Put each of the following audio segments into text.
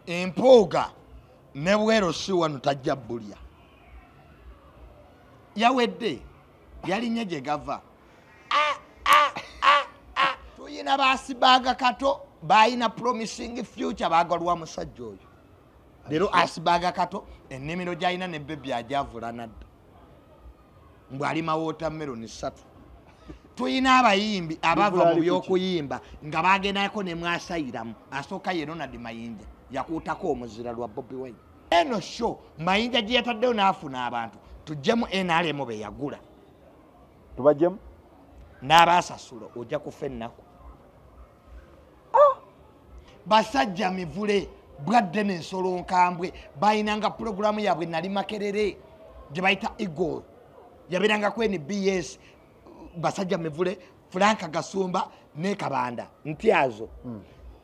Empuuga ne bwero si wano tajja bulya. Yawedde yalinye gye gava. Tuyina baasibaga kato bayina promising future bagalwa musajja oyo. Leero asibaga kato ennimiro gy'alina ne bebbi ajavula nadda. Mbw alima watermelon 3. Tuyina abayimbi abava mu by'okuyimba nga bagendako ne mwasayiramu. Asooka ye Ronald Mayinja yakuutako omuzira lwa Bobi Wine. Eno show Mayinja gye yataddeyo n'afuna abantu tujjemu NRM be yagula. Tubajjemu n'abaasasula ojja kufa ennaku. Basajja mivule bwadde n'ensolo nkambwe bayinanga programu yaabwe nali Makerere gye bayita Eagle yabeeranga ku NBS basajja mivule Frank Gasumba ne Kabanda Ntyazo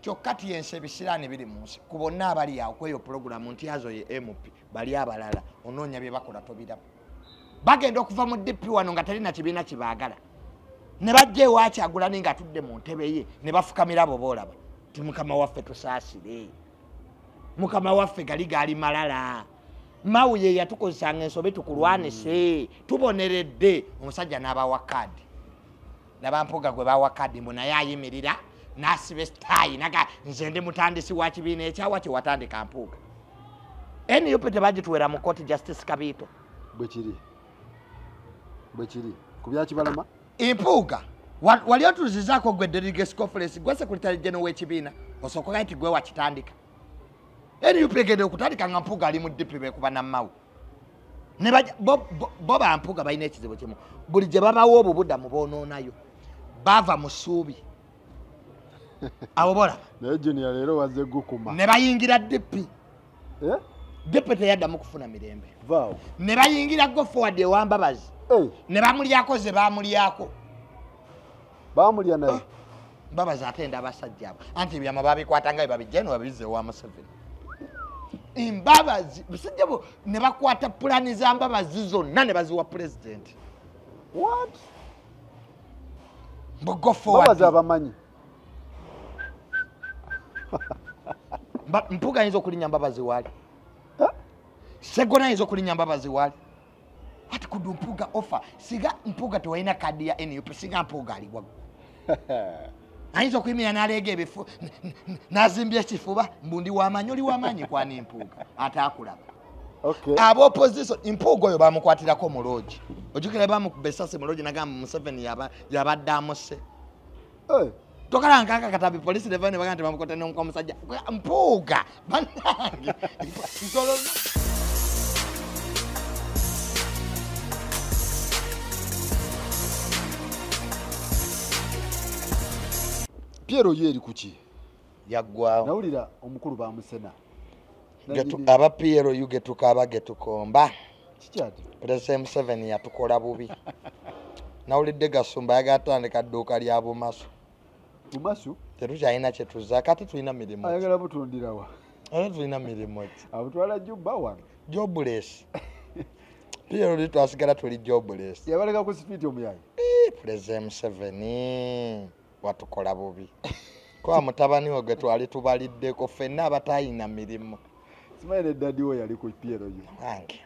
kyokka tiyense bisiraani biri mu nsi ku bonna abali awo kweyo programu Ntyazo ye MP bali abalala onoonya bye bakola tobiramu bagenda okuva mu DP wano nga talina kibiina kibaagala ne bajja ewakyagulani nga atudde mu ntebe ye ne bafukamira abo boolaba ti mukama waffe tusaasire mukama waffe gali malala mawu ye yatukozesanga ensobe tukulwanise tuboneredde omusajja n'abawa kadi n'abampuga gwe bawa kadi mbu naye ayimirira n'asiba sitayi naga nze ndi mutandisi wa kibiina ekyawa kye watandika mpuga NUP tebagituwera mu Court Justice Kabito bwe kiri ku byakibalama empuga wali otuzizaako gwe delegates conference gwe secretary general w'ekibiina osooka nti gwe wakitandika NUP egende okutandika nga mpuga ali mu DP bekuba nammawu ne bo bampuga balina ekizibu kimu buli gye babawo obubuddamu boonoonayo bava mu ssuubi abo bolaba naye junior leero wazze gukuma ne bayingira DP DP teyaddamu kufuna mirembe vaawo ne bayingira go forward ewambabazi ne bamulyako ze bamulyako bamulya naye Mbabazi atenda abasajja abo anti byama babikwata nga babijjeno babize wa Museveni Mbabazi basajja bo ne bakwata plani za Mbabazi zonna ne baziwa president what go forward Mbabazi abamanyi mpuga yinza okulinya Mbabazi wali Segona yinza okulinya Mbabazi wali ati kudu mpuga offer siga mpuga tewalina kadi ya NUP siga mpuga ali wago ayinza okuyimira n'aleega ebifu n'azimbya ekifuba mbundi w'amanyi w'amanyi kwani mpuga ate akulaba aba opposition mpuga oyo bamukwatirako mu loogi ojjukira bamukuba essasi mu loogi nagamba Museveni yabadde amuse tokalanga katabi polisi ne baga nti bamukota n'omusajja mpuga bannange Piero yeri kuki yaggwawo nawulira omukulu bamusena aba Piero yugetuka abagetukomba kikyati President Museveni yatukola bubi nawulidde Gasumba yagatandika dduuka lya Bumasu tetukyalina kye tuzza kati tulina mirimu ayagala butundirawa tulina mirimu ki abutwala jubba wano jobless Piero litwasigala tuli jobless yabaleka ku sifiti omuyayi President Museveni watukola bubi kwa mutabani we gwe twali tubaliddeko ffenna abatayina mirimu simaine dadi we yali ku Piero yo ange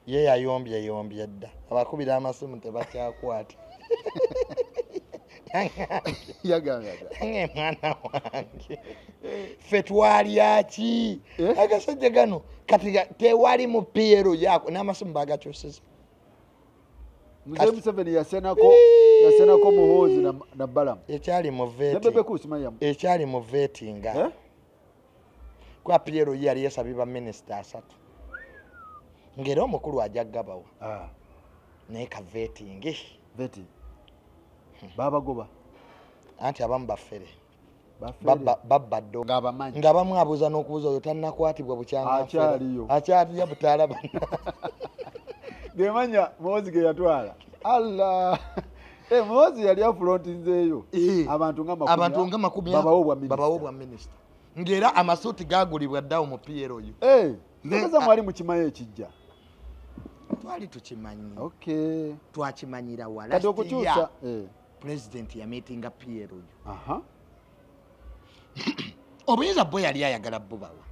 ye yayombye dda abakubira amasimu tebakyakwata yaganga mwana wange ffe twalya ki agasajja gano kati tewali mu Piero yako n'amasimu bagakyusiza Mzee Museveni yasenako Muhoozi na Balamu ekyali mu veti nebebe kusimayamu ekyali mu veti nga kwa Piero yali yasabibwa minisita 3 ngera omukulu ajja gabawa naye ka vetingi veti babagoba anti abamu baffere babaddo nga bamu abuuza n'okubuuza oyo tannakwatibwa bukyanga akyaliyo butaala gemanya Muhoozi ge yatwala Allah Muhoozi yali afrontinzeeyo abantu nga makumi babawo bwa minisita ngera amasuuti gagulibwa ddawo mu Piero yo neza mwali mukimayo ekijja twali tukimanyi okay twakimanyira wala kati okukyusa president ya meetinga Piero yo obuyinza bwe yali ayagala bubawa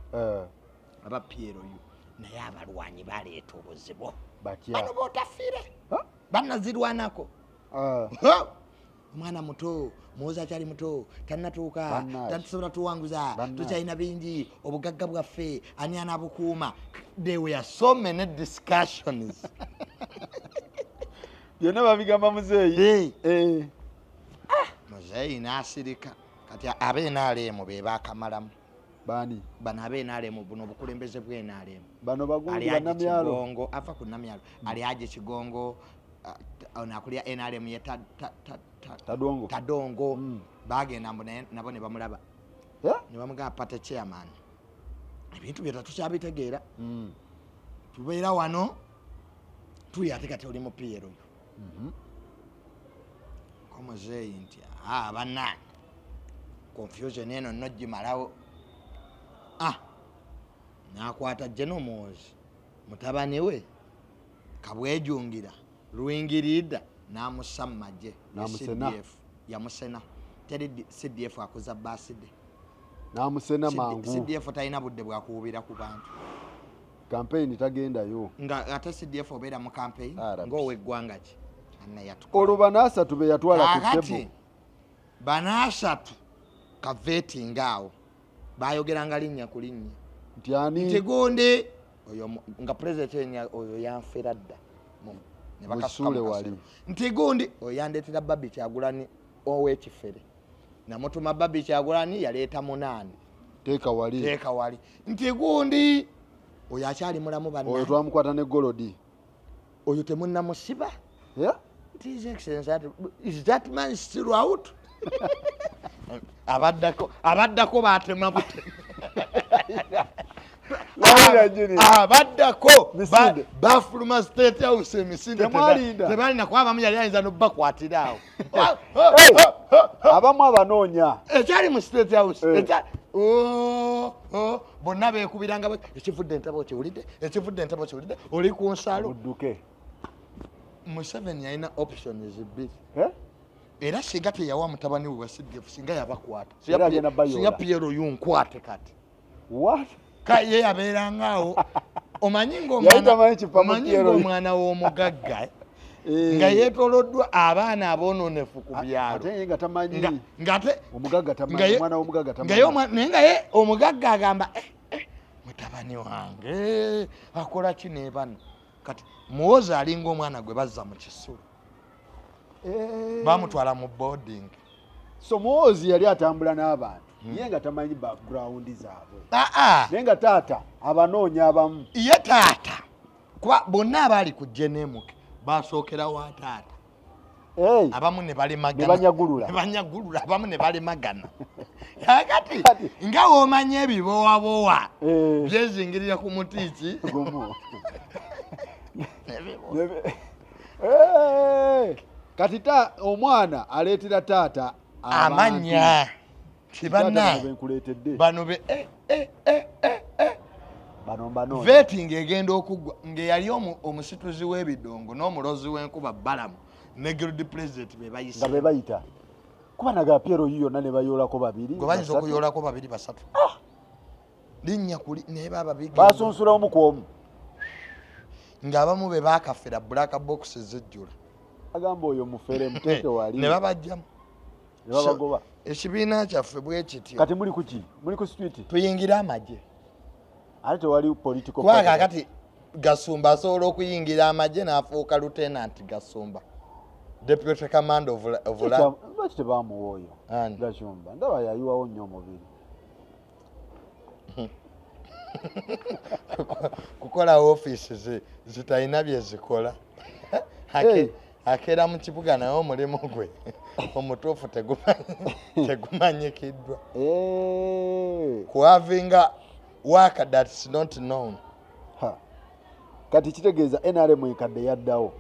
aba Piero yu naye abalwanyi baleeta obuzibu bano bootafiire bannazirwanako omwana muto muwoza akyali muto tannatuuka tatusobola tuwanguza tukyalina bingi obugagga bwaffe ani anabukuuma. There were so many discussions byonna babigamba muzeeyi muzeeyi n'asirika kati ab'NRM be baakamalamu bani bano ab'NRM buno obukulembeze bw'NRM bano bagungu bannamyalo ava ku nnamyalo ali aje Kigongo nakulya NRM ye Tadongo bagenda nabo ne bamulaba ne bamugamba pate chairman ebintu bye tatukyabitegeera tubeera wano tuyate kati oli mu Piero komuzeeyi nti banna confusion eno nno gimalawo nakwata General Muhoozi mutabani we Kabwejungira Luingirida namussa mu magye CDF yamusena teri CDF akuza baside namusena mangu CDF talina budde bwakuubira ku bantu campaign tagendayo nga ate CDF obeera mu campaign ng'oweggwanga ki olwo banasatu be yatwala ku tebo banasatu kavetinga awo bayogeranga linnya ku linnya nti ani Ntegonde oyo nga president oyo yanfera dda ne bakasule wali Ntegonde oyo yandetera Babi Kyagulanyi ow'ekifere namutuma Babi Kyagulanyi yaleeta 8 teeka wali Ntegonde oyo akyali mulamu banna oyo twamukwata ne Golodi oyo temunnamusiba His Excellency, is that man still out? Abaddako batema bute. Abaddako bafuluma State House emisinde tebalina kuba abamu yali ayinza n'obakwatira awo. Abamu abanoonya ekyali mu State House bonna beekubiranga ekivudde entabo kiwulidde oli ku nsalo budduke Museveni yalina options bbiri era singa teyawa mutabani we wa CDF singa yabakwata singa Piero yunkwate kati ye yabeerangaawo omanyi ng'omwana w'omugagga nga yeetoloddwa abaana aboononefu ku byalo naye nga ye omugagga agamba mutabani wange akola ki ne bano kati Muhoozi alinga omwana gwe bazza mu kisulo bamutwala mu boarding so Muhoozi yali atambula n'abantu ye nga tamanyi background zaabwe naye nga taata abanoonya abamu ye taata kuba bonna abaali ku jenemuke basookera wa taata abamu ne banyagulula abamu ne balemagana kati nga woomanya ebibowabowa byezingirira ku mutiiki kati omwana aleetera taata amanya bano vetting egenda okuggwa ng'eyali omusituzi w'ebidongo n'omulozi w'enkuba balamu ne guild president be bayita kuba naga Piero yonna ne bayoolako babiri gwe bayinza okuyoolako babiri basatu linnya kuli naye baba bigi basunsula omu ku omu ng'abamu be baakafera black box zijjula agamba oyo mufere muteeke wali ne babajjamu ne babagoba ekibiina kyaffe bwe kityo kati muli ku street tuyingira amagye ate tewali political kubanga kati Gasumba asobola okuyingira amagye n'afuuka lieutenant Gasumba deputy commander of lwaki tebamuwa oyo Gasumba ndaba yayiwawo nnyo omubiri kukola office zitalina bye zikola akeera mu kibuga naye omulimu gwe omutuufu tegumanyikiddwa kuhavinga worker that's not known kati kitegeeza NRM enkadde yaddawo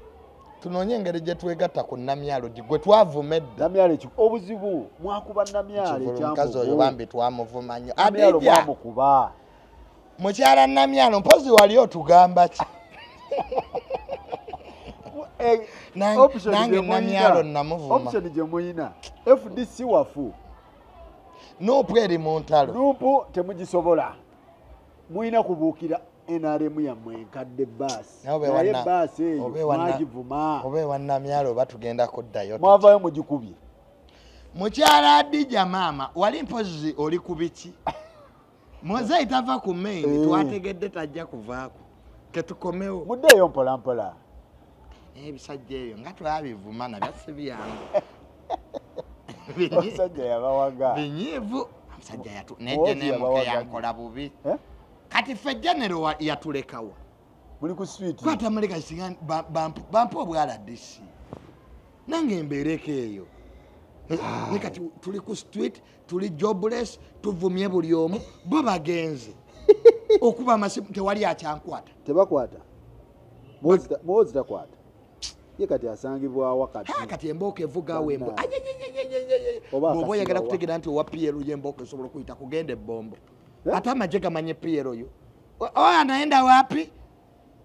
tunoonye engeri gye twegatta ku Namyalo gwe twavuma edda Namyalo obuzibu mwakuba Namyalo omukazi oyo bambi twamuvuma nnyo Namyalo mwamukuba mukyala Namyalo mpozi wali otugamba ki nange Namyalo namuvuma option gye muyina FDC wafu Nuupu eri mu ntalo. Nuupu temugisobola. Muyina kubuukira NRM yammwe enkadde baasi. Naye baasi eyo mwagivuma. Obe wannamyalo batugenda kuddayo. Mwavayo mugikubye. Mukyala Adija maama wali mpozi oli ku biki? Mozayi tava ku main twategedde tajja kuvaako. Ketukomewo. Muddeeyo mpola mpola. Ebisajja ebyo nga twabivuma nabyo si byangu. Omusajja yabawaga. Binyiivu. Omusajja nejje nemuke yankola bubi. Kati ffe genero yatulekawa. Muli ku street. Kwata muleka singa bampa obwala DC. Nange mbereko eyo. Kati tuli ku street, tuli jobless, tuvumye buli omu, bo bagenze. Okuba amasimu tewali akyankwata. Tebakwata. Mwozi takwata. Ye kati asangibwa wakati. Kati embooko evuga wembo. Bobo yagala kutegera nti owa Piero yembooko esobola kuyita kugenda ebbombo. Ate amagye gamanye Piero yo. Anaenda wapi?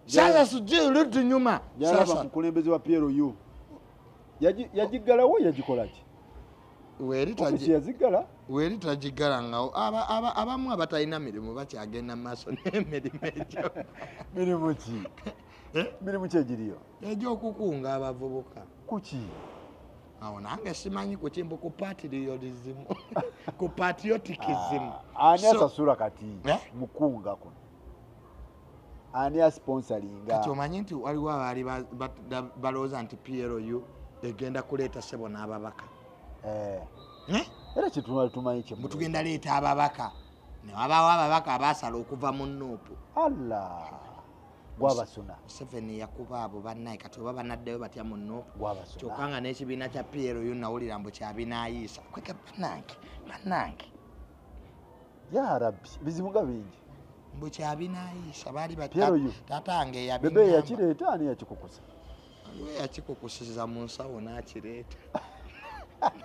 Sasa sijui rudi nyuma. Sasa mukulembeze wa Piero yo. Yajigalawo yagikolaki? Weri tajigala ngao abamu abatalina mirimu bakyagenda maaso n'emirimu egyo. Mirimu ki? Mirimu ki egiriyo? Egy'okukunga abavubuka. Kuki? Awo nange simanyi ku kimbu ku patriotism. Ku patrioticism. Ani asasula kati mukunga kuno? Ani asponsoringa? Kati omanyi nti waliwo abaali balowooza nti PLU egenda kuleeta ssebo n'ababaka. Era kitunala tumanyi kye mutugenda leeta ababaka ne wabaawo ababaka abaasala okuva mu Nuupu. Allah gwabasuna Museveni yakuba abo bannaye kati oba banaddeyo batya mu Nuupu kyokka nga n'ekibiina kya PLU nawulira mbu kyabinaayiisa kweka bannange ya rabbi bizibu nga bingi mbu kyabinaayiisa baali tatange bebe yakireeta ani yakikukusa yakikukusiza mu nsawo n'akireeta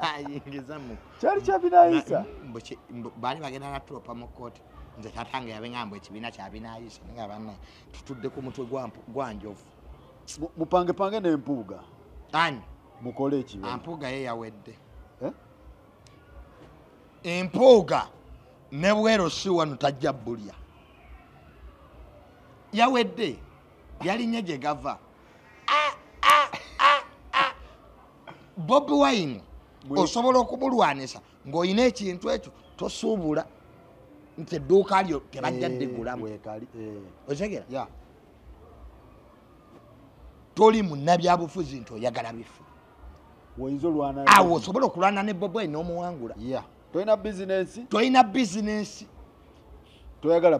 ayingiza mu kyali kyabinaayiisa baali bagenda natulopa mu kooti nze tatange yabengambo ekibiina kyabinaayiisa nga bannaye tutudde ku mutwe gwa njovu mupangepange n'empuuga ani mukole ekibiina empuuga ye yawedde empuuga ne bwero si wano tajja bulya yawedde yalinye gye gava Bobi Wine osobola okumulwanisa ng'olina ekintu ekyo tosuubula nti edduuka lyo tebajja ddigulamu otegera toli munnabyabufuzi nti oyagala bifu awo osobola okulwana ne Bobi Wine n'omuwangula tolina bizinensi toyagala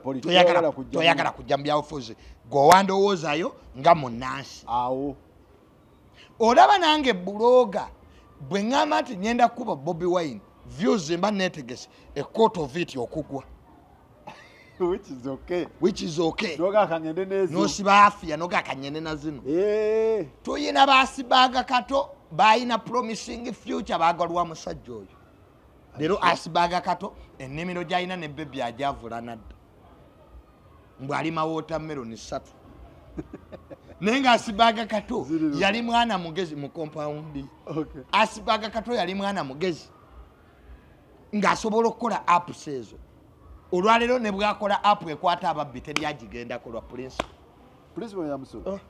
kujja mu byabufuzi gweowandowoozayo nga munnansi awo olaba nange buloga bwe ngamba nti ngenda kuba Bobi Wine views mba netegese a court of it okugwa which is okay nosiba afya nogakanyene na zino tuyina basibaga kato bayina promising future bagalwa musajja oyo lero asibaga kato ennimiro gyayina ne bebi ajavula nadda mbw alima watermelon 3 nenga asibaga kato yali mwana mugezi mu compound asibaga kato yali mwana mugezi ng'asobola okukola apps ezo olwalero ne bwakola app ekwata ababbi teryagigenda kolwa principal ya musolo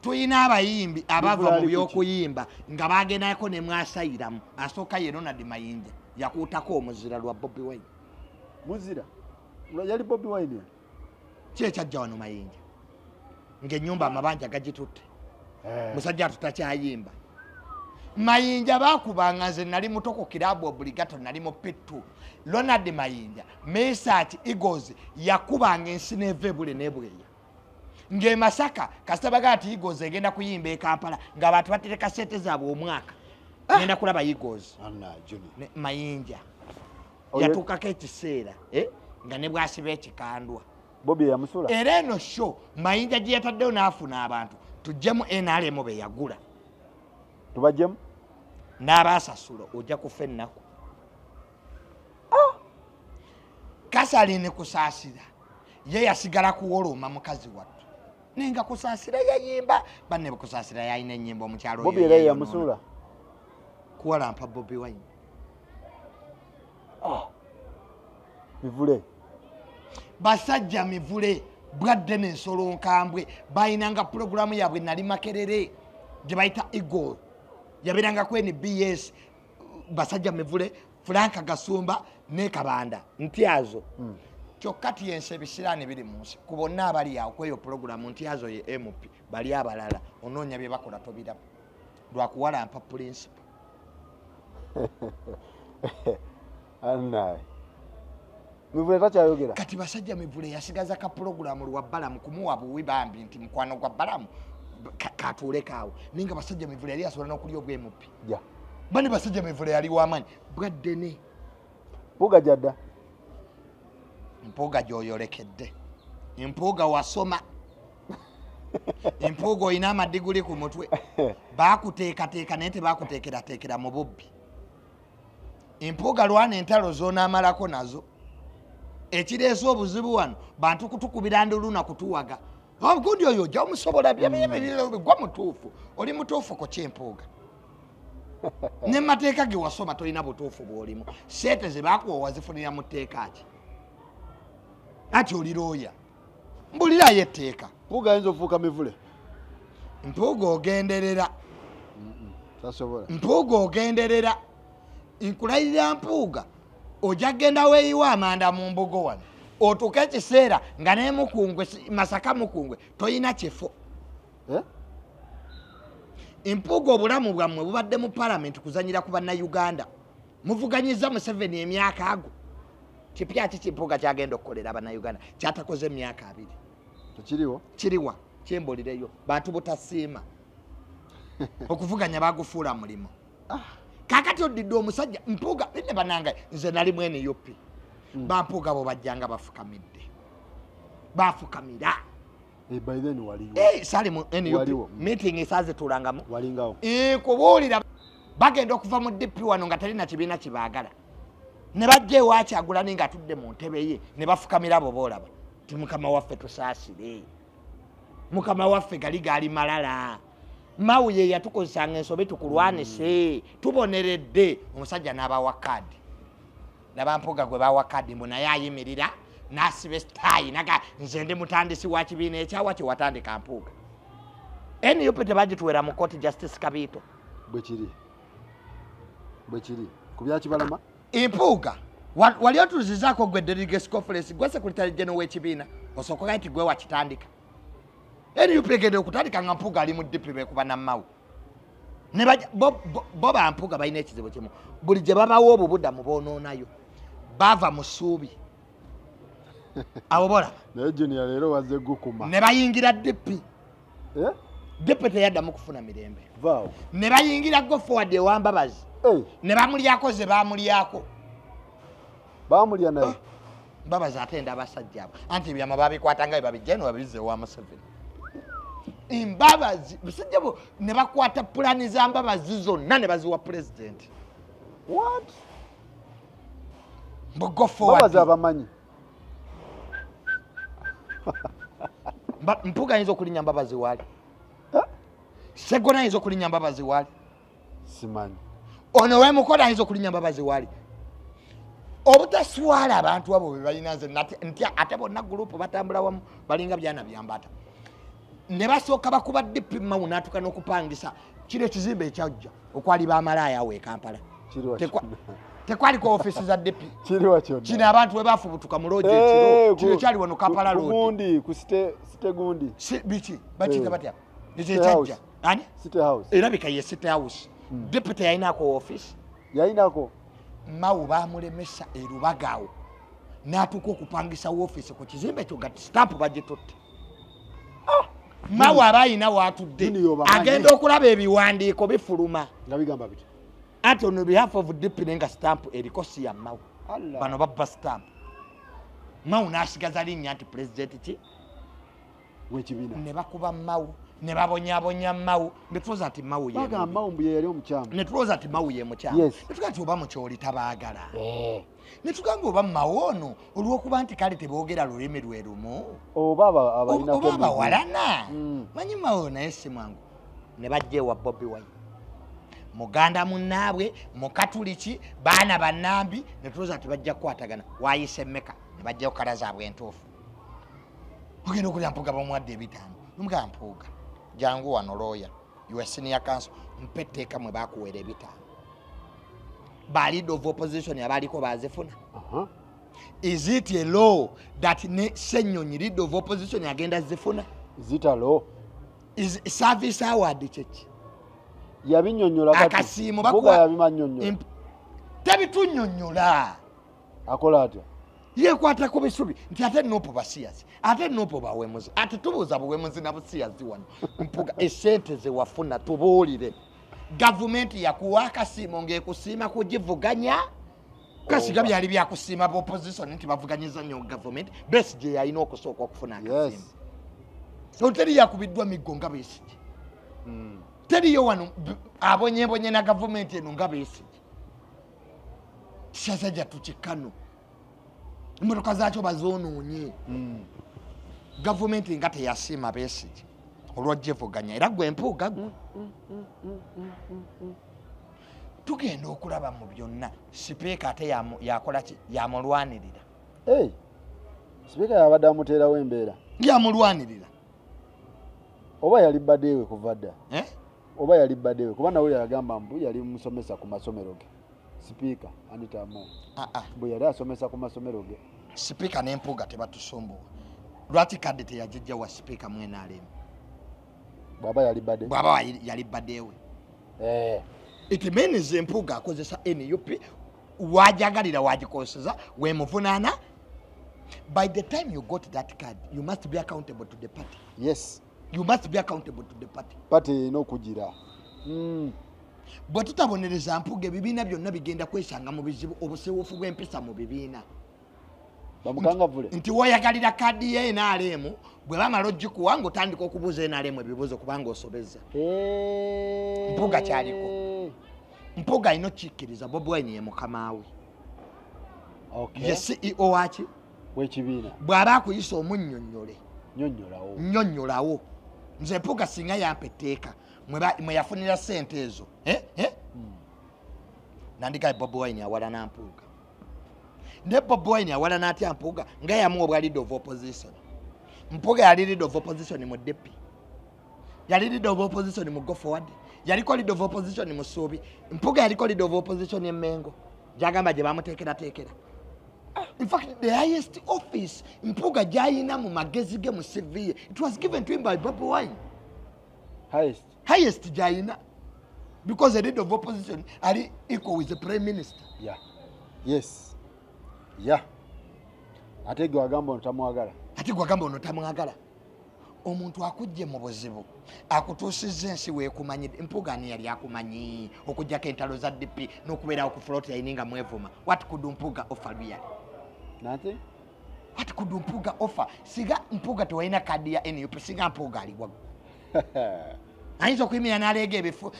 tuyina abayimbi abava mu by'okuyimba nga bagendako ne mwasayiramu asooka ye Ronald Mayinja yakuutako omuzira lwa Bobi Wine muzira yali Bobi Wine kyekajja wano Mayinja ng'ennyumba amabanja gagitutte musajja atutakyayimba Mayinja bakubanga nze nali mutoko kirabu obligato nali mu P2 Ronald Mayinja Mesach Eagles yakubanga ensi neve bule nebweya nge Masaka kasabaga ati Eagles egenda kuyimba e Kampala nga abantu batereka sente zaabwe omwaka ngenda kulaba Eagles Mayinja yatukako ekiseera nga ne bwasiba ekikandwa Bobi ya musula era eno show Mayinja gye yataddeyo n'afuna abantu tujjemu NRM be yagula tubajjemu n'abasasula ojja kufa ennaku Kasaline kusaasira ye yasigala kuwoloma mukazi wattu nenga kusaasira yayimba banne kusaasira yayina ennyimba omukyalo Bobi era ya musula kuwalampa Bobi Wine mivule basajja mivule bwadde n'ensolo nkambwe bayinanga programu yaabwe nali makerere gye bayita Eagle yabeeranga ku NBS basajja mivule Franka Gasumba ne Kabanda ntyazo kyokka tiyense ebisiraani biri mu nsi ku bonna abali awo kweyo programu ntyazo ye MP bali abalala onoonya bye bakola tobiraba lwakuwalampa principal annaye mivule takyayogera kati basajja mivule yasigaza ka programu lwa balamu kumuwa buwi bambi nti mukwano gwa balamu katuulekaawo ninga basajja mivule yali asobola n'okulya obw'MP ja bani basajja mivule yali w'amaanyi bwaddene mpuuga jadda mpuuga gy'oyolekedde empuuga wasoma empuuga olina amadiguli ku mutwe baakuteekateeka naye tebaakuteekerateekera mu bubbi empuuga lwana entalo z'onaamalako nazo ekireese obuzibu wano bantu kutukubira nduluna kutuwaga ogundi oyo ojja omusobola gwa mutuufu oli mutuufu ku kyempuuga ne mateeka ge wasoma tolina butuufu bw'olimu sente ze baakuwa wazifunira mu tteeka ki ati oli looya mbulirayo etteeka mpuuga ayinza okufuuka mivule mpuuga ogenderera tasobola ogenderera nkulayirira mpuuga ojja kgenda weeyiwa amanda mu mbugo wano otuuka ekiseera nga ne mukungwe Masaka mukungwe toyina kifo empuuga obulamu bwammwe bubadde mu palamenti kuzanyira ku bannayuganda muvuganyiza Museveni emyaka ago kipya ki kimpuuga kyagenda okukolera bannayuganda kyatakoze emyaka 2 kiriwa kyembolireyo bantu butasiima okuvuganya bagufuula mulimo kakati odidde omusajja mpuuga ne bananga nze nali mwene yopi bampuuga bo bajjanga bafukamira by then waliwo sali mu NUP meeting esazitulangamu walingawo kubuulira bagenda okuva mu DP wano nga talina kibiina kibaagala ne bajja ewa Kyagulanyi nga atudde mu ntebe ye ne bafukamira abo boolaba ti mukama waffe tusaasire mukama waffe gali malala mawu ye yatukozesanga ensobe tukulwanise tuboneredde omusajja n'abawa kaadi nabampuuga gwe bawa kaadi mbu naye ayimirira n'asiba sitaayi naga nze ndi mutandisi wa kibiina ekyawa kye watandika mpuuga NUP tebagituwera mu kooti Justice Kabiito bwe kiri ku byakibalama empuuga wali otuzizaako gwe delegates conference gwe secretary general w'ekibiina osookoga nti gwe wakitandika NUP egenda okutandika nga mpuuga ali mu DP beekuba nammawu bo bampuuga balina ekizibu kimu buli gye babawo obubuddamu boonoonayo bava mu ssuubi abo bola naye junior leero wazze gukuma ne bayingira DP DP teyaddamu kufuna mirembe ne bayingira go forward ewambabazi ne bamulyako ze bamulyako bamulya naye Mbabazi atenda abasajja abo anti byama babikwata nga babijjeno babize wa Museveni Mbabazi basajja bo ne bakwata plani za Mbabazi zonna ne baziwa president what go forward Mbabazi abamanyi Mpuuga ayinza okulinnya Mbabazi wali Segona ayinza okulinnya Mbabazi wali simanyi ono wemukola ayinza okulinnya Mbabazi wali obutaswala abantu abo bebalina nze ntya ate bonna gurupu batambula wamu balinga byana byambata ne basooka bakuba DP mawu n'atuuka n'okupangisa kiro ekizimbe ekyajja okwali bamalaaya awo e Kampala tekwaliko ofisi za DP kino abantu we baafubutuka mu loogi kino kyali wano Kampala road ku site gundi biki bakika batya ekyajja ani City House erabika ye City House DP teyayinaako ofisi yayinako mawu baamulemesa erubagaawo n'atuuka okupangisa ofisi ku kizimbe ekyo nga stamp bagitutte mawu aba ayina waatudde agenda okulaba ebiwandiiko bifuluma nga bigamba biti ati on behalf of DP nenga stamp eriko si ya mawu bano babba stamp mawu n'asigaza linnya nti president ki w'ekibiina ne bakuba mawu ne babonyabonya mawu ne tulowooza nti mawu ye bagamba mawu mbu ye yali omukyamu ne tulowooza nti mawu ye mukyamu ne tugaa nti oba mukyoli tabaagala ne tugamba oba mawu ono olw'okuba nti kale teboogera lulimi lwe lumu oba abawalana manyi mawu naye si mwangu ne bajja ewa Bobi Wine muganda munnaabwe mukatuliki baana bannambi ne tulowooza tebajja kukwatagana waayise Meka ne bajja kukala zaabwe entuufu ogenda okulya Mpuuga bamuwadde 5 nomugamba Mpuuga jangu wano lawyer you are senior counsel mpe etteeka mwe bakuweera 5 ba leader of opposition abaaliko bazifuna is it a law that ne Ssenyonyi leader of opposition agenda zifuna is it a law is service award cheki yabinyonyola kati akasiimo bakuwa yabimanyonyola tebitunyonyola akola atya yekwata ku bisubi nti ate nopo basiyazi ate nopo bawemuzi ate tubuuza buwemuzi na busiyazi wano Mpuuga esente ze wafuna tubuulire gavumenti yakuwa akasiimo ng'ekusiima kugivuganya kasiga byali byakusiima opposition nti bavuganyiza nnyo gavumenti Besigye yalina okusooka okufuna akasiimo so teri yakubiddwa miggo nga Besigye teriyo wano abonyebonye na gavumenti eno nga Besigye kisasajja tukikano emmotoka zaakyo bazoonoonye gavumenti nga teyasiima Besigye olw'ogivuganya era gwe Mpuuga gwe tugenda okulaba mu byonna sipiika ate yakola ki yamulwanirira sipiika yabadde amuteerawo embeera yamulwanirira oba yali baddeewe kuva dda oba yali baddeewe kuba nawe yagamba mbu yali musomesa ku masomero ge sipiika Anita Among bwe yali asomesa ku masomero ge sipiika ne Mpuuga tebatusumbuwa lwaki kadde teyagijja wa sipiika mu NRM bwaba yali badde bwaba yali baddeewe it means Mpuuga akozesa NUP wajagalira wagikozesa wemuvunaana by the time you got that card you must be accountable to the party yes you must be accountable to the party n'okugira bwe tutabonereza Mpuuga ebibiina byonna bigenda kwesanga mu bizibu obuseewofu bw'empisa mu bibiina bamukangavule nti woyagalira kadi ye NRM bwe bamala ogikuwa ng'otandika okubuuza NRM ebibuuzo kubanga osobezza Mpuuga kyaliko Mpuuga alina okikkiriza Bobi Wine ye mukama we ye CEO waki w'ekibiina bw'aba akuyisa omunnyonnyole nnyonnyolawo nze Mpuuga singa yampa etteeka mwe yafunira ssente ezo nandika Bobi Wine awalana Mpuuga ne Bobi Wine awalana atya Mpuuga nga yamuwa obwa leader of opposition Mpuuga yali leader of opposition mu DP yali leader of opposition mu Go Forward yaliko leader of opposition mu Ssuubi Mpuuga yaliko leader of opposition e Mengo jagamba gye bamuteekerateekera in fact the highest office Mpuuga gyayina mu magezi ge mu CV it was given to him by Bobi Wine highest gyayina because the leader of opposition are equal with the prime minister ate gwe wagamba ono tamwagala omuntu akujje mu buzibu akutuusizza ensi weekumanyidde Mpuuga ani yali akumanyi okujjako entalo za DP n'okubeerawo ku float yayininga mwevuma what could Mpuuga offer really what could Mpuuga offer siga Mpuuga tewalina kadi ya NUP siga Mpuuga ali waggulu ayinza okuyimira n'aleega ebifu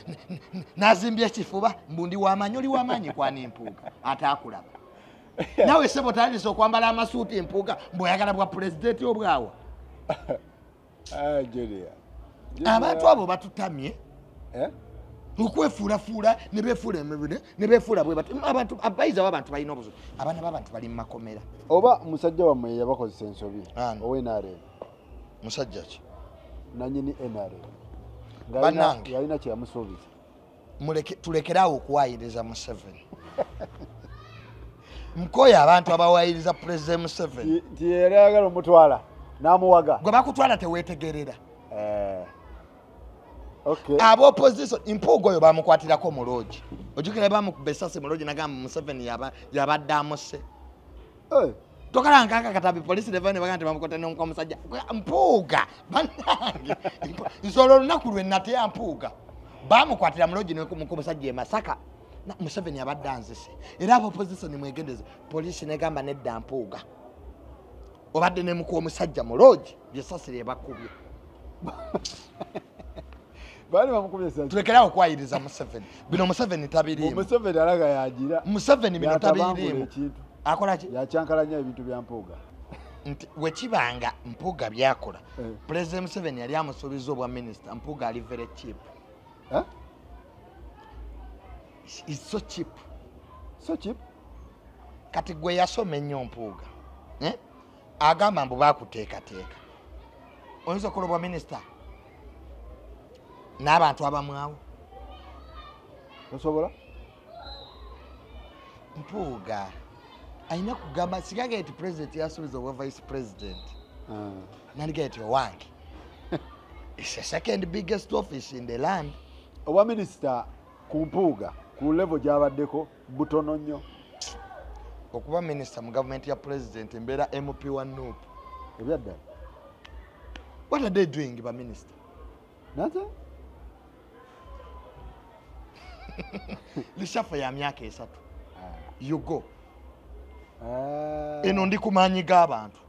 n'azimbya ekifuba mbundi w'amaanyi oli w'amaanyi kwani Mpuuga ate akulaba nawe sebo tandise okwambala amasuuti Mpuuga mbw'oyagala bwa pulezidenti obwawa abantu abo batutamye okwefuulafuula ne beefuula emibiri ne beefuula bwe bati abantu abayizi abo abantu balina obuzibu abaana b'abantu bali mu makomera oba musajja wammwe yabakozesa ensobi ow'NRM musajja ki nanyini NRM bannange yalina kye yamusuubiza tulekeraawo okuwaayiriza Museveni mkoya abantu abawayiriza President Museveni nti yali ayagala omutwala n'amuwaga gwe bakutwala teweetegerera okay abo opposition Mpuuga oyo bamukwatirako mu loogi ojjukira bamukuba essasi mu loogi nagamba Museveni yabadde amuse tokalanga katabi polisi nevane bagamba bamukota n'omusajja Mpuuga bannange nsolo olunaku lwe nate ya Mpuuga bamukwatira mu loogi n'omusajja e Masaka Museveni abadde anzise era abo opposition mwegendeze polisi negamba nedda Mpuuga obadde ne mukuwa omusajja mu loogi byessasi lyebakubye bali bamukubye essasi tulekerawo okwayiriza Museveni bino Museveni tabiriimu Museveni alaga yagira Museveni bino tabiriimu akola ki yakyankalanya ebintu bya Mpuuga nti wekibanga Mpuuga byakola President Museveni yali amusuubiza obwa minisita Mpuuga ali very cheap It's so cheap. So cheap. Kati gwe yasoma ennyo Mpuuga. Agamba mbu baakuteekateeka. Oyinza okulobwa minisita n'abantu abamwawo. Osobola? Mpuuga alina kugamba sigaga nti president yasuubiza obwa vice president. Naliga nti owange. It's the second biggest office in the land. Obwa minisita ku Mpuuga ku level gy'abaddeko butono nnyo. Okuba minisita mu government ya president embeera MP wa Nuupu. Ebyadda. What are they doing ba minister? Nothing. Lishafa ya myaka 3. You go. Eno ndi kumanyi g'abantu.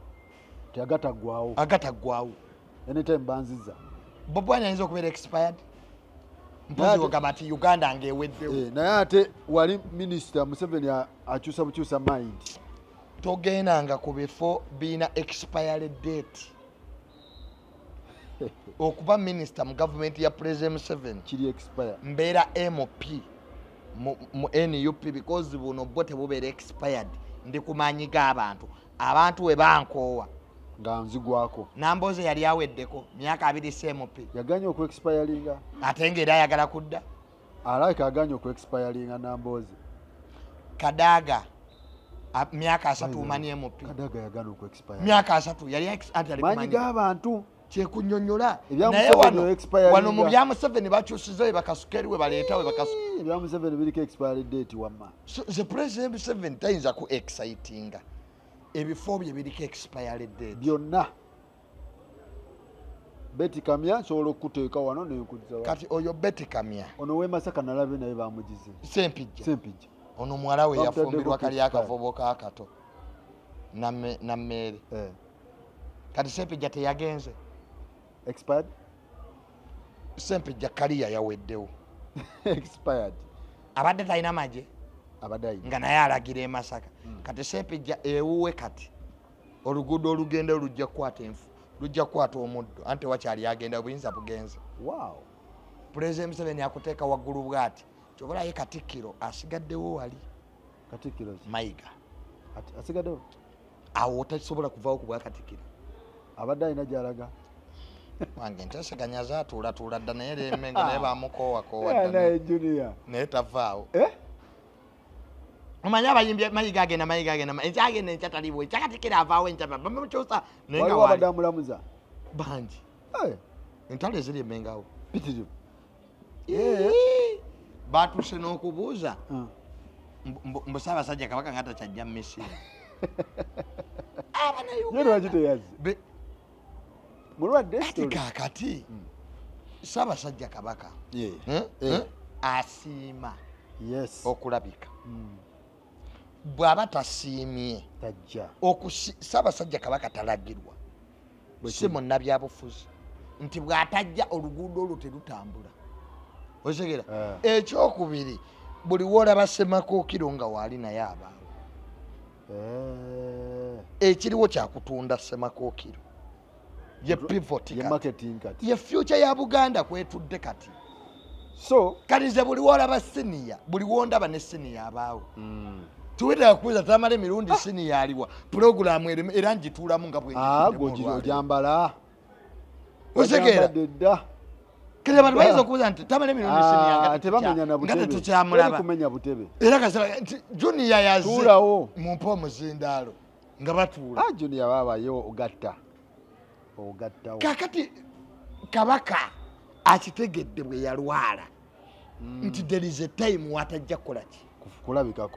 Tyagataggwawo. Agataggwawo. Anytime banziza. Bobwanya ayinza okubeera expired. Mpozi ogamba nti Uganda ng'eweddewo. Naye ate wali minisita Museveni akyusa bukyusa mind. Togendanga ku bifo biina expired date. Okuba minisita mu government ya President Museveni kiri expire. Mbeera MP mu NUP because buno bwo tebubeera expired. Ndi kumanyi g'abantu. Abantu we bankoowa. Nga nzigwako. Namboze yali aweddeko myaka 2 MP. Yaganye oku expiringa. Ate ng'era ayagala kudda. Alike aganye oku expiringa Namboze. Kadaga myaka 3 mani MP. Kadaga yagana oku expire. Myaka 3 yali expired. Manyi g'abantu. Kyekunyonnyola naye wano mu bya Museveni bakyusiza we bakasukeri we baleeta we bakasukeri. Ebya Museveni biriko expiry date wamma. So the president Museveni tayinza ku excitinga. Ebifo bye biriko expiry date. Byonna. Betty Kamya sobola okuteeka wano n'ekuzza. Kati oyo Betty Kamya. Ono we Masaka nalabe naye bamugize. Sempijja. Ono mwala we yafumbirwa kali akavubo ka kato. Na mmere. Kati Sempijja teyagenze. Expired? Sempijja kaliya yaweddewo. Expired. Abadde talina maje. Abadde nga naye alagira e Masaka. Kati Sempijja ewuwe kati. Oluguudo olugenda lujja kukwata enfu. Lujja kukwata omuddo. Ante wakyali agenda buyinza bugenze. Wow. President Museveni akuteeka waggulu bw'ati. Kyobola ye Katikkiro asigaddewo wali. Katikkiro Mayiga. Asigaddewo? Awo tasobola kuvaawo ku bwa Katikkiro. Abadde alina gy'alaga. Wange nteeseganya zaatuulatuula dda naye lemenga naye bamukoowa naye Junior. Naye tavaawo. Omanyi abayimbi Mayiga agenda ekyagenda ekyataliibwa ekyakatikkiro avaawo enkyapa bamukyusa naye nga waliwo abamulamuza bangi. Entalo eziri emengawo pitirivu. Baatuuse n'okubuuza mbu Ssaabasajja Kabaka nga takyajja mu Misiri. Ye lwaki teyazi? Mulwadde ati kaakati Ssaabasajja Kabaka asiima okulabika. Bw'aba tasiimye tajja. Ssaabasajja Kabaka talagirwa si munnabyabufuzi nti bw'atajja oluguudo olwo terutambula. Otegera ekyokubiri buli w'olaba Ssemakookiro nga waali naye abaawo. Ekiriwo kyakutunda Ssemakookiro ye pivot ye future ya Buganda kwetudde kati. So kalize buli w'olaba senior buli w'ondaba ne senior abaawo. Tuwita kuza tamale mirundi senior aliwa program era njituulamu nga bwe ojambala. Otegera kale abantu bayinza okubuuza nti tamale mirundi senior tebamenya na butebe. Nga tetukyamulaba. Kumenya butebe. Era kasaba nti Junior yaze tuulawo mu mpo muzindaalo nga batuula. Junior baba yo ogatta. Kakati Kabaka akitegedde bwe yalwala nti there is a time watajja kukola ki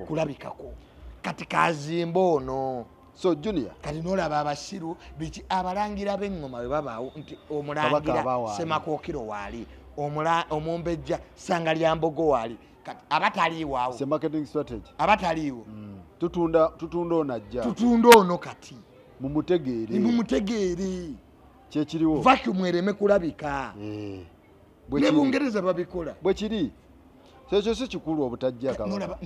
kulabikako kati kazimba ono. So Junior kati n'olaba abasiru biki abalangira b'engoma bwe babaawo nti omulangira Ssemakookiro waali omumbejja Ssangalyambogo waali kati abataliiwaawo marketing strategy abataliiwo tutunda onajja tutunda ono kati mumutegeere kyekiriwo vacuum ereme kulabika. Ne Bungereza babikola bwe kiri kyekyo si kikulu obutajja Kabaka.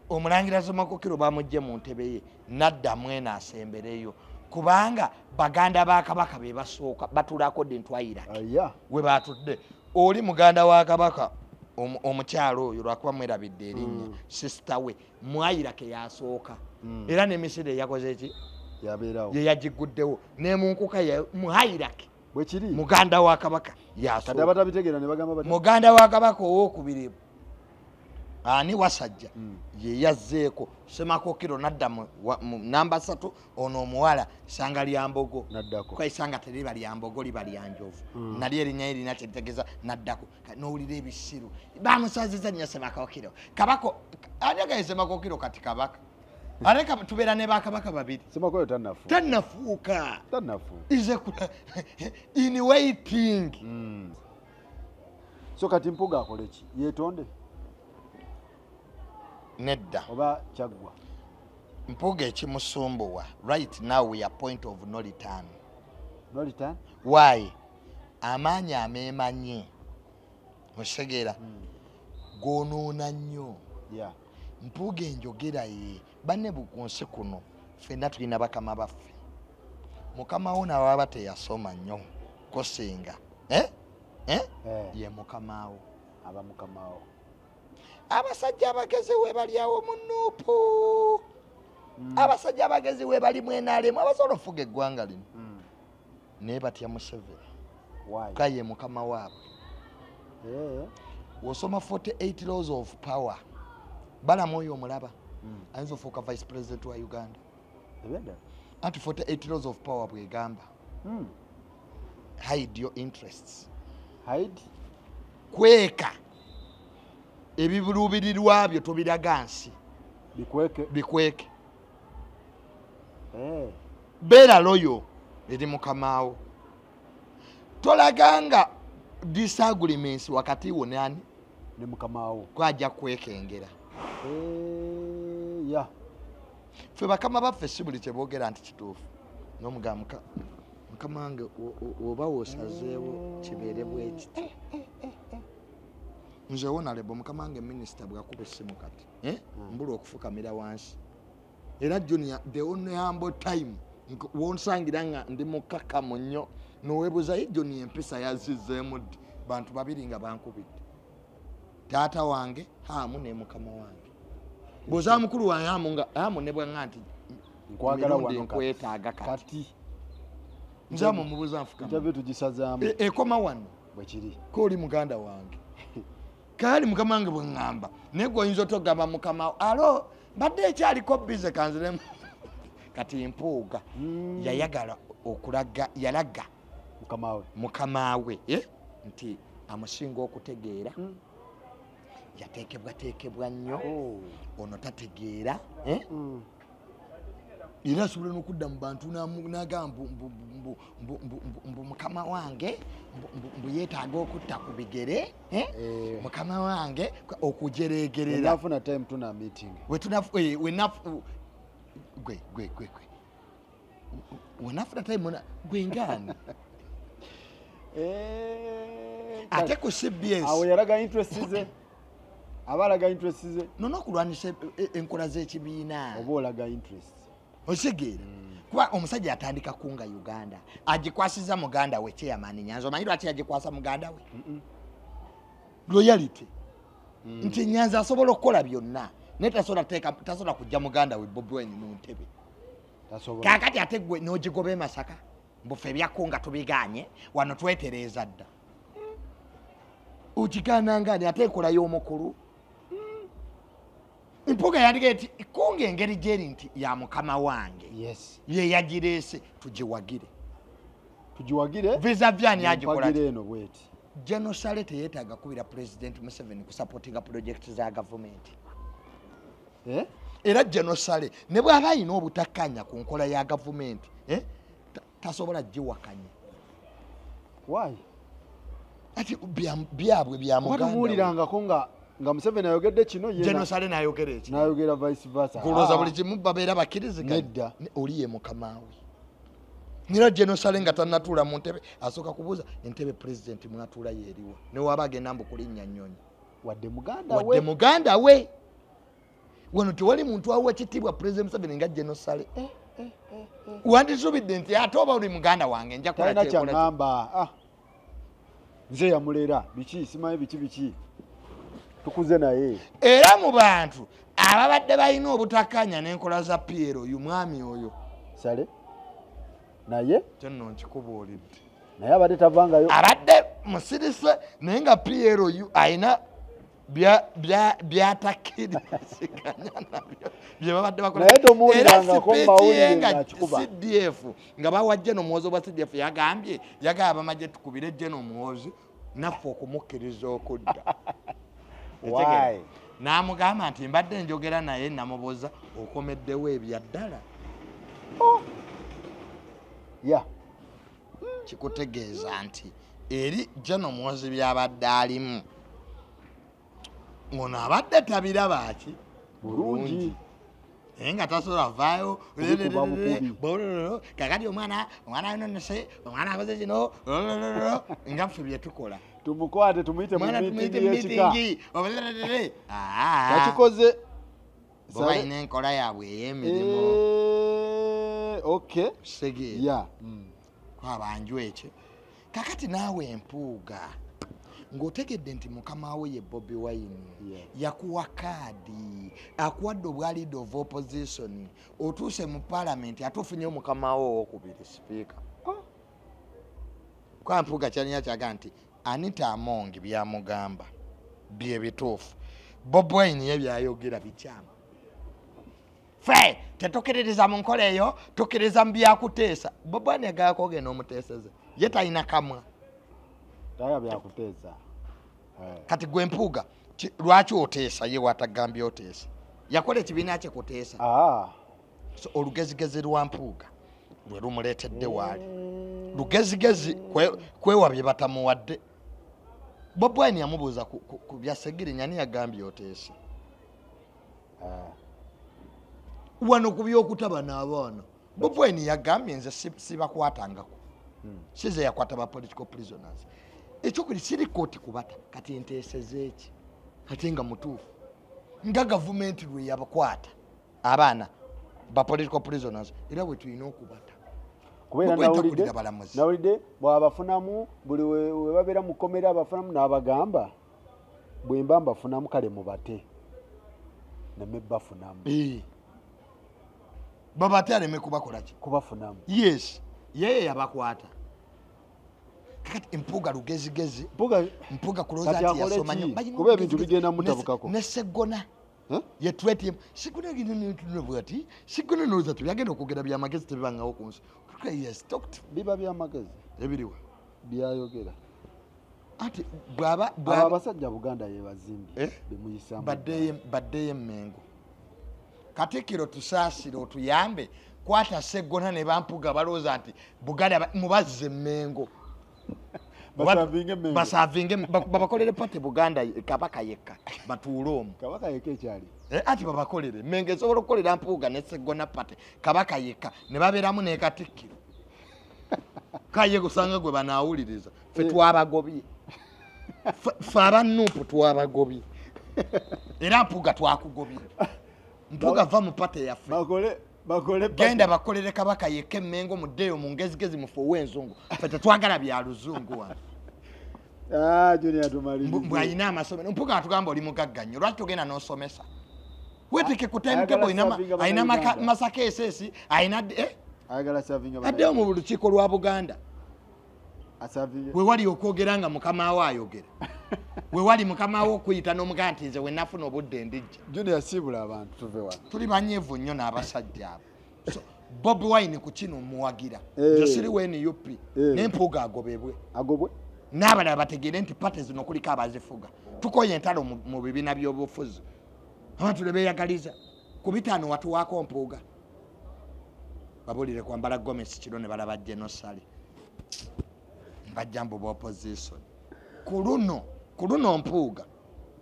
Omulangira Ssemakookiro bamujje mu ntebe ye n'addamu eno asembereyo kubanga baganda ba Kabaka be basooka batulako dentwayira we batudde. Oli muganda wa Kabaka omukyalo oyo lwakuba mwerabidde erinnya sister we Mwairake yasooka era ne Misiri yakoze eki yabeerawo ye yagiguddewo ne munkuka ya Mwairake bwekiri muganda wa kabaka yasooka batabitegeera ne bagamba bati muganda wa kabaka owokubiri ani Wasajja ye yazzeeko Semakokiro nadda mu namba 3 ono omuwala Sanga Lyambogo naddako kwa isanga teriba Lyambogo liba Lyanjovu nali erinnya erina kyetegeza naddako n'owulira ebisiru bamusaziza nnyo Semakokiro kabako anyaga Semakokiro kati kabaka aleka tubeera ne bakabaka babiri Semakokiro tannafuuka ize in waiting so kati Mpuuga akole ki yeetonde nedda oba kyaggwa Mpuuga ekimusumbuwa right now we are point of no return why amaanyi ameemanye osegera gonoona nnyo Mpuuga enjogera ye banne bukunsi kuno ffenna tulina bakama baffe mukama wo nawe aba teyasoma nnyo kosinga ye mukamaawo aba mukamaawo abasajja abagezi we bali awo mu Nuupu abasajja abagezi we bali mwenaalemu abasobola okufuga eggwanga lino naye batya Museveni kaye mukama waabwe wosoma 48 laws of power balamu oyo omulaba ayinza ofuuka vice president wa Uganda anti 48 laws of power bwegamba hide your interests kweka ebibulubirirwa byo tobiraga nsi bikweke beera loyo eri mukamaawo tolaganga disagreements wakati wo nani ne mukamaawo kwajja kwekengera ffe bakama baffe si buli kye boogera nti kituufu n'omugamba mukama wange oba wosazeewo kibeere bwekiti nze wonalebo mukama wange minisita bwakuba essimu kati mbula okufukamira wansi era junior the only humble time wonsangira nga ndi mukakamu nnyo noweebuzayo junior empisa yazizzeemu ddi bantu babiri nga bankubidde taata wange hamu ne mukama wange bw'oza mukulu wange hamu ne bwanga nti nkwagala wano nkwetaaga kati nze mumubuuza nfukamira tugisazaamu ekoma wano bwekiri kooli muganda wange kali mukama wange bwe ŋŋamba naye gwe oyinza otogamba mukama alo mbadde ekyaliko bize kanziremu kati Mpuuga yayagala yalaga mukamaawe nti amusinga okutegeera yateekebwateekebwa nnyo ono tategeera era asobola n'okudda mu bantu n'agamba mbu mukama wange mbu yeetaaga okutta ku bigere mukama wange okujereegerera wenafuna time gwengaani ate ku CBS awo yalaga interest ze abalaga interest ze nonokulwanisa enkola z'ekibiina oba olaga interest osegeera kuba omusajja atandika kunga Uganda agikwasiza muganda we chairman Nyanza omanyi lwaki agikwasa muganda we loyalty nti Nyanza asobola okukola byonna naye tasobola kujja muganda we Bobi Wine mu ntebe kakati ate gwe n'ogigoba Masaka mbufe ebyakunga tubiganye wano twetereeza dda ukikanangani ate ekolayo omukulu Mpuuga yandiga eti kunga engeri gyeri nti ya mukama wange ye yagireese tugiwagire visa vyani yagikola Genosale teyeetaaga kubira President Museveni kusupportinga project za government era Genosale ne bw'aba alina obutakkanya ku nkola ya government tasobola giwakanya ati byabwe bya muganda muwulirangako nga Museveni ayogedde kino Genosale n'ayogera eki n'ayogera vice versa kulooza buli kimu babeera bakkiriziganya oli ye mukamaawe nira Genosale nga tannatuula mu ntebe asooka kubuuza entebe president mwatuula yeeriwa ne waba agenda mbu kulinnya nnyonyi wadde muganda we wano tewali muntu awa ekitiibwa president Museveni nga Genosale wandisubidde nti ate oba oli muganda wange nja talina kyaŋŋamba nze yamulera biki simanyi biki tukuze naye era mu bantu ababadde balina obutakanya n'enkola za Piero oyo mwami oyo sale naye kyenno nkikubuulidde naye abadde tavangayo abadde musirise naye nga Piero oyo alina byatakiriziganya nabyo bye babadde bakola naye tomuwulirangako mbawulire nga kikuba CDF nga bawa General Muhoozi wa CDF yagambye abamagye tukubire General Muhoozi naffe okumukkiriza okudda n'amugamba nti mbadde njogera naye namubuuza okomeddewo ebyaddala kikutegeeza nti eri General Muhoozi byabadde alimu ono abadde tabiraba ki bulungi naye nga tasobola vaayo kakati omwana yononese omwana akoze kino nga ffe bye tukola tumukwate tumuyite mu miitingi y'ekika yakikoze bo balina enkola yaabwe ey'emirimu segeera kwabanju ekyo kakati naawe empuuga ng'otegedde nti mukama we ye Bobi Wine yakuwa kaadi akuwadde obwa leader of opposition otuuse mu parliament atufunye mukama we owokubiri sipiika kwa mpuuga kyalina kyaga nti Anita Among byamugamba bye bituufu Bobi Wine ye byayogera bikyamu fe tetukkiririza mu nkola eyo tukkiriza mu byakuteesa Bobi Wine yagala kwogenda omuteeseze ye talina kamwa taya byakuteesa kati gwe mpuuga lwaki oteesa ye watagambye oteesa yakola ekibiina kye kuteesa so olugezigezi lwa mpuuga lwe lumuleetedde waali lugezigezi kwewa bye batamuwadde Bobi Wine yamubuuza ku bya Segirinya ani yagambye oteesa wano ku by'okutaba n'abaana Bobi Wine yagambye nze sibakwatangako size yakwata ba political prisoners ekyokuli siri kooti kubata kati enteeseze eki ate nga mutuufu nga gavumenti lwe yabakwata abaana ba political prisoners era bwe tulina okubata kubeera nawulidde bw'abafunamu buli we babeera mu kkomera abafunamu n'abagamba bwe mba mbafunamu kale mubate neme bafunamu babate aleme kubakola ki kubafunamu yes yeye yabakwata kakati empuuga lugezigezi mpuuga kulooza ati yasomanya kuba ebintu bigenda mutabukako ne Segona ye tweti Segona ginebwati Segona nooza tuyagenda okwogera byamagezi tebibangawo ku nsi yes talked biba byamagezi ebiriwa byayogera ati abasajja Buganda ye bazimbi bemuyisamu baddeyo Mengo Katikkiro tusaasire otuyambe kwata Segona ne bampuga balooza nti Buganda mubazze Mengo basavinge babakolere pate Buganda kabaka yekka batuule omwo kabaka yekka ekyali ati babakolere Mengo esobola okukolera mpuuga ne Segona pate kabaka yekka ne babeeramu ne Katikkiro kaye gusanga gwe banaawuliriza ffe twabagobye ffe abanuupu twabagobye era mpuuga twakugobye mpuuga va mu pate yaffe genda bakolere kabaka yekka Mengo muddeyo mu ngezigezi mufe ow'enzungu ffe tetwagala bya luzungu wano bw'alina amasomero mpuuga atugamba oli mugagga nnyo lwaki togenda n'osomesa weeteke ku timetable alina Masaka SS alina addeyo mu lukiiko lwa Buganda we wali okwogera nga mukama we ayogera we wali mukama we okuyita n'omugamba nti nze we nafuna obudde ndijja Junior siibula abantu tuve wano tuli banyeevu nnyo n'abasajja abo so Bobi Wine ku kino muwagira nze siriwo NUP n'empuuga agobebwe n'abalala bategeere nti pate zino kuliko abazifuga tukoye entalo mu bibiina by'obufuzi abantu ne beeyagaliza ku bitaano watuwaako mpuuga babulire kwambala Gomez kiro ne balaba Genosali bajjambo opposition ku luno mpuuga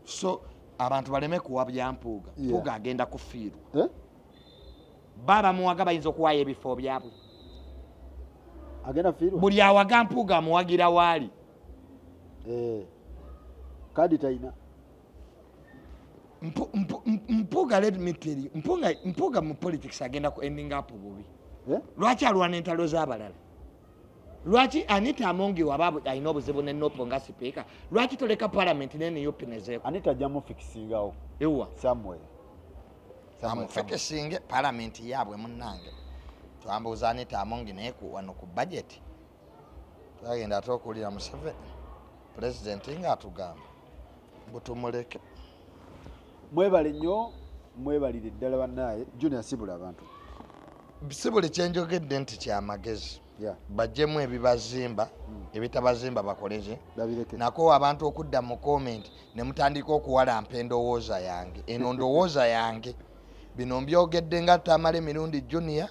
so abantu baleme kuwa bya mpuuga mpuuga agenda kufiirwa baba muwaga bayinza okuwaayo ebifo byabwe agenda fiirwa buli awaga mpuuga amuwagira waali kadi taina mpuuga let me tell you mpuuga mu politics agenda ku ending up bubi lwaki alwana entalo z'abalala lwaki Anita Amongi waba alina obuzibu ne Nopo nga sipiika lwaki toleka parliament n'NUP nezeeko Anita ajjamu fikisingawo ewa somewhere amufekesinge parliament yaabwe munnange twambuuza Anita Amongi naye wano ku budget twagenda ate okuwulira Museveni pulezidenti ng'atugamba butumuleke mwebale nnyo mwebalire ddala bannaye Junior sibula abantu si buli kyenjogedde nti kyamagezi bajjemu ebibazimba ebitabazimba bakoleze nako abantu okudda mu comment ne mutandika okuwalampa endowooza yange eno ndowooza yange bino mbyogedde nga tamala emirundi Junior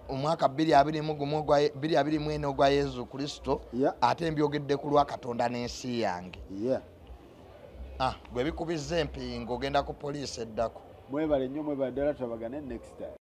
omwaka 2024 ogwa Yesu Kristo ate mbyogedde ku lwa Katonda n'ensi yange gwe bikubizza empingo ogenda ku poliisi eddako mwebale nnyo mwebale ddala tubagane next time